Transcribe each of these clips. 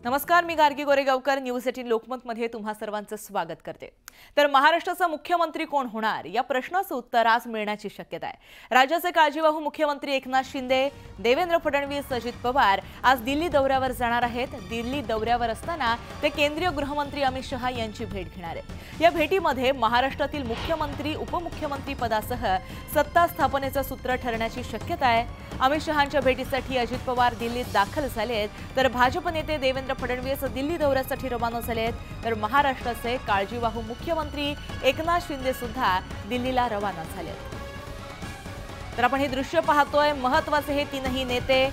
नमस्कार, मी गार्गी गोरेगावकर न्यूज 18 लोकमतमध्ये तुम्हा सर्वांचं स्वागत करते। तर महाराष्ट्राचा मुख्यमंत्री कोण होणार या प्रश्नाचं उत्तर आज मिळण्याची शक्यता आहे। राज्याचे काळजीवाहू मुख्यमंत्री एकनाथ शिंदे, देवेंद्र फडणवीस, अजित पवार आज दिल्ली दौऱ्यावर जाणार आहेत। दिल्ली दौऱ्यावर असताना ते केंद्रीय गृहमंत्री अमित शहा यांची भेट घेणार आहेत। या भेटीमध्ये महाराष्ट्रातील मुख्यमंत्री उपमुख्यमंत्री पदासह सत्ता स्थापनेचं सूत्र ठरण्याची शक्यता आहे। अमित शहांच्या भेटीसाठी अजित पवार दिल्लीत दाखल झालेत, तर भाजप नेते देवेंद्र फडणवीस दिल्ली दौऱ्यासाठी रवाना झालेत, तर महाराष्ट्राचे काळजीवाहू मुख्यमंत्री एकनाथ शिंदे सुद्धा दिल्लीला रवाना झालेत। तर आपण हे दृश्य पाहतोय, महत्त्वाचे हे तीनही नेते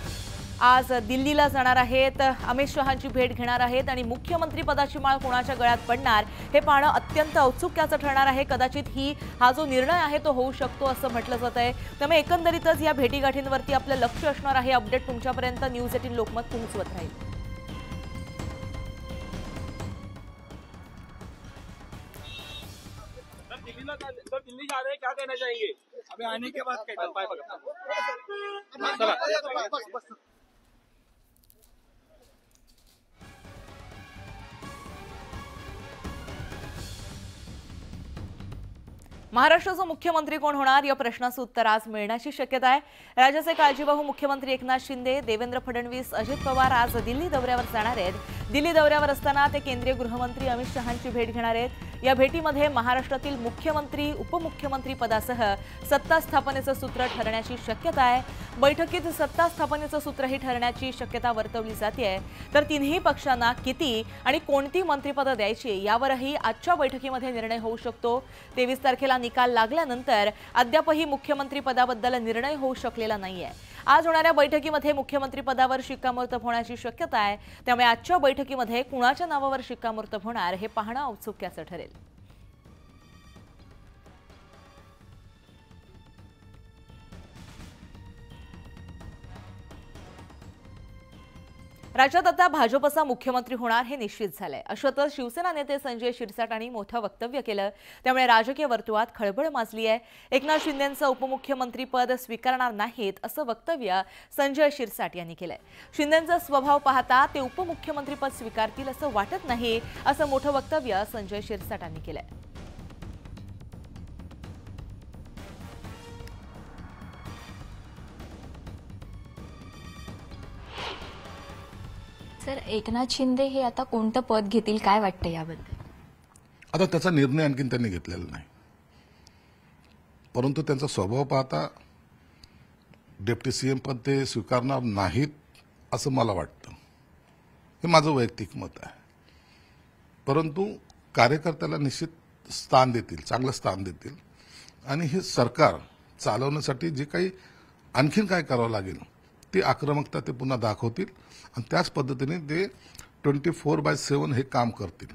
आज दिल्लीला जाणार आहेत, अमित शहांची भेट घेणार आहेत आणि मुख्यमंत्री पदाची माळ कोणाच्या गळ्यात पडणार हे पाहणं अत्यंत औत्सुक्याचं ठरणार आहे। कदाचित हा जो निर्णय आहे तो होऊ शकतो असं म्हटलं जात आहे। त्यामुळे एकंदरीतच या भेटीगाठींवरती आपलं लक्ष असणार आहे। अपडेट तुमच्यापर्यंत न्यूज 18 लोकमत पोहोचवत राहील। दिल्ली जा रहे हैं, क्या कहना चाहेंगे? अभी आने के बाद महाराष्ट्राचा मुख्यमंत्री कोण होणार या प्रश्नाचं उत्तर आज मिळण्याची शक्यता आहे। राज्याचे काळजीवाहू मुख्यमंत्री एकनाथ शिंदे, देवेंद्र फडणवीस, अजित पवार आज दिल्ली दौऱ्यावर जाणार आहेत। दिल्ली दौऱ्यावर असताना ते केंद्रीय गृहमंत्री अमित शहांची भेट घेणार आहेत। या भेटीमध्ये महाराष्ट्रातील मुख्यमंत्री उपमुख्यमंत्री पदासह सत्ता स्थापनेचं सूत्र ठरण्याची शक्यता आहे। बैठकीत सत्ता स्थापनेचं सूत्रही ठरण्याची शक्यता वर्तवली जाते। तर तिन्ही पक्षांना किती आणि कोणती मंत्रिपदं द्यायची यावरही आजच्या बैठकीमध्ये निर्णय होऊ शकतो। 23 तारखेला निकाल लागल्यानंतर अद्यापही मुख्यमंत्री पदाबद्दल निर्णय होऊ शकलेला नाहीये। आज होणाऱ्या बैठकीमध्ये मुख्यमंत्री पदावर शिक्कामोर्तब होण्याची शक्यता आहे। त्यामुळे आजच्या बैठकीमध्ये कुणाच्या नावावर शिक्कामोर्तब होणार हे पाहणं औत्सुक्याचं ठरेल। राज्यात आता भाजपचा मुख्यमंत्री होणार हे निश्चित झालंय। अशातच शिवसेना नेते संजय शिरसाट यांनी मोठं वक्तव्य केलं, त्यामुळे राजकीय वर्तुळात खळबळ माजली आहे। एकनाथ शिंदेंचं उपमुख्यमंत्री पद स्वीकारणार नाहीत असं वक्तव्य संजय शिरसाट यांनी केलंय। शिंदेंचा स्वभाव पाहता ते उपमुख्यमंत्री पद स्वीकारतील असं वाटत नाही, असं मोठं वक्तव्य संजय शिरसाट यांनी केलंय। सर, एकनाथ शिंदे हे आता कोणतं पद घेतील, काय वाटतं याबद्दल? आता त्याचा निर्णय आणखीन त्यांनी घेतलेला नाही, परंतु त्यांचा स्वभाव पाहता डेप्टी सीएम पद ते स्वीकारणार नाहीत असं मला वाटतं। हे माझं वैयक्तिक मत आहे, परंतु कार्यकर्त्याला निश्चित स्थान देतील, चांगलं स्थान देतील आणि हे सरकार चालवण्यासाठी जे काही आणखीन काय करावं लागेल ती आक्रमकता ते पुन्हा दाखवतील आणि त्याच पद्धतीने ते 24/7 हे काम करतील।